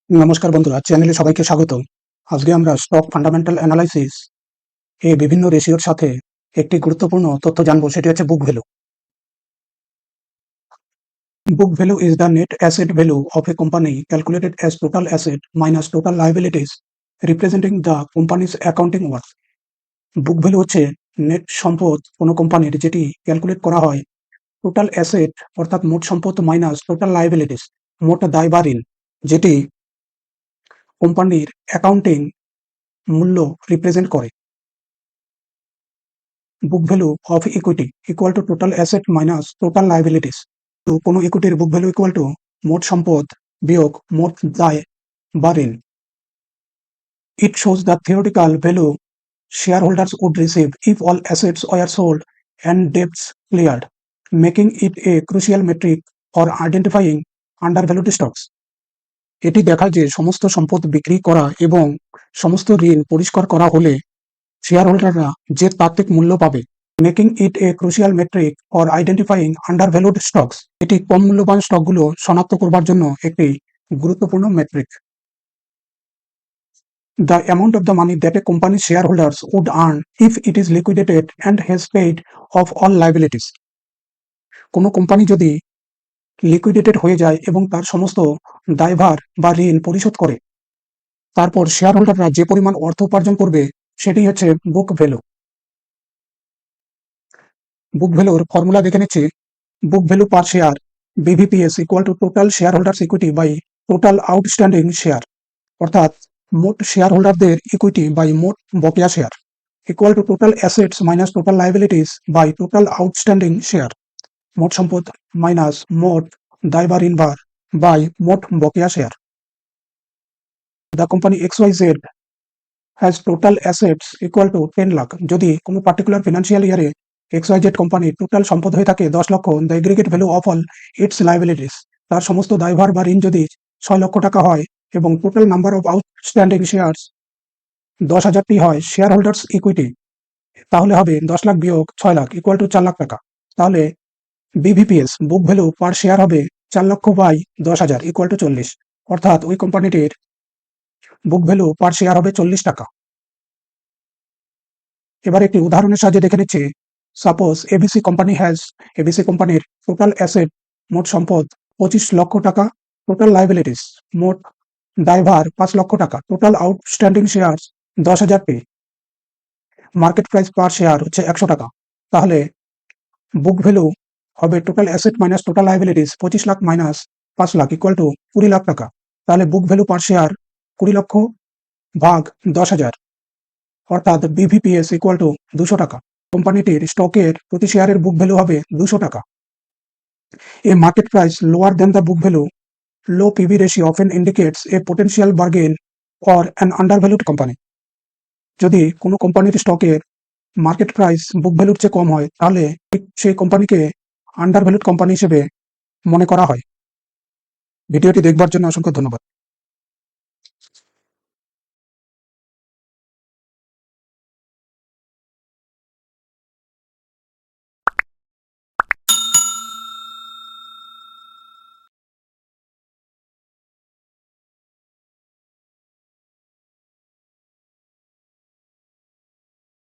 নমস্কার বন্ধুরা, চ্যানেলে সবাইকে স্বাগত। আজকে আমরা স্টক ফান্ডামেন্টাল অ্যানালাইসিস এ বিভিন্ন রেশিওর সাথে একটি গুরুত্বপূর্ণ তথ্য জানবো, সেটি হচ্ছে book value. Book value is the net asset value of a company calculated as total asset minus total liabilities representing the companies accounting worth. Book value হচ্ছে নেট সম্পদ কোনো কোম্পানির, যেটি ক্যালকুলেট করা হয় টোটাল অ্যাসেট অর্থাৎ মোট সম্পদ মাইনাস টোটাল লায়াবিলিটিস মোট দায় বা ঋণ, যেটি কোম্পানির অ্যাকাউন্টিং মূল্য রিপ্রেজেন্ট করে। Book value of equity equal to total asset minus total liabilities. তো কোনো ইকুইটির বুক ভ্যালু ইকুয়াল টু মোট সম্পদ বিয়োগ মোট দায় বা ঋণ। It shows the theoretical value shareholders would receive if all assets were sold and debts cleared, making it a crucial metric for identifying undervalued stocks. এটি দেখায় যে সমস্ত সম্পদ বিক্রি করা এবং সমস্ত ঋণ পরিষ্কার করা হলে শেয়ার হোল্ডাররা যে তাত্ত্বিক মূল্য পাবে। Making it a crucial metric for identifying undervalued stocks, এটি কম মূল্যবান স্টকগুলো শনাক্ত করবার জন্য একটি গুরুত্বপূর্ণ metric. The amount of the money that a company shareholders would earn if it is liquidated and has paid off all liabilities. কোনো কোম্পানি যদি লিকুইডেটেড হয়ে যায় এবং তার সমস্ত দায়ভার বা ঋণ পরিশোধ করে, তারপর শেয়ার হোল্ডাররা যে পরিমাণ অর্থ উপার্জন করবে সেটি হচ্ছে বুক ভ্যালু। বুক ভ্যালুর ফর্মুলা দেখে নিচ্ছি। Book value per share BVPS equal to total shareholders equity by total outstanding share, অর্থাৎ মোট শেয়ার হোল্ডারদের ইকুইটি বাই মোট বকেয়া share equal to total assets minus total liabilities by total outstanding share, মোট সম্পদ minus মোট দায় বা ঋণ ভার বাই মোট বকেয়া share. The company XYZ has total assets equal to 10 lakh. যদি কোনো পার্টিকুলার ফিনান্সিয়াল ইয়ারে XYZ কোম্পানির টোটাল সম্পদ হয়ে থাকে 10 লক্ষ, the aggregate value of all it's liabilities, তার সমস্ত দায়ভার বা ঋণ যদি 6 লক্ষ টাকা হয় এবং total number of outstanding shares 10,000টি হয় শেয়ার হোল্ডার্স ইকুইটি, তাহলে হবে 10 লাখ বিয়োগ 6 লাখ ইকুয়াল টু 4 লাখ টাকা। তাহলে BVPS বুক ভ্যালু পার শেয়ার হবে 4 লক্ষ বাই 10,000 ইকুয়াল টু 40, অর্থাৎ ওই কোম্পানিটির বুক ভ্যালু পার শেয়ার হবে 40 টাকা। এবার একটি উদাহরণের সাহায্যে দেখে নিচ্ছি। সাপোজ এবিসি কোম্পানির টোটাল অ্যাসেট মোট সম্পদ 25 লক্ষ টাকা, টোটাল লায়াবিলিটিস মোট দায়ভার 5 লক্ষ টাকা, টোটাল আউটস্ট্যান্ডিং শেয়ার 10,000টি, মার্কেট প্রাইস পার শেয়ার হচ্ছে 100 টাকা। তাহলে বুক ভ্যালু হবে total asset minus total liabilities 25 lakh minus 5 lakh equal to 20 lakh টাকা। তাহলে বুক ভ্যালু পার শেয়ার 20 লক্ষ ভাগ 10,000, অর্থাৎ BVPS ইকুয়াল টু 200 টাকা। কোম্পানিটির স্টকের প্রতি শেয়ারের বুক ভ্যালু হবে 200 টাকা। A market price lower than the book value, low PB ratio often indicates a potential bargain or an undervalued company. যদি কোনো কোম্পানির স্টকের মার্কেট প্রাইস বুক ভ্যালুর চেয়ে কম হয়, তাহলে সেই কোম্পানিকে আন্ডারভ্যালুড কোম্পানি হিসেবে মনে করা হয়। ভিডিওটি দেখবার জন্য অসংখ্য ধন্যবাদ।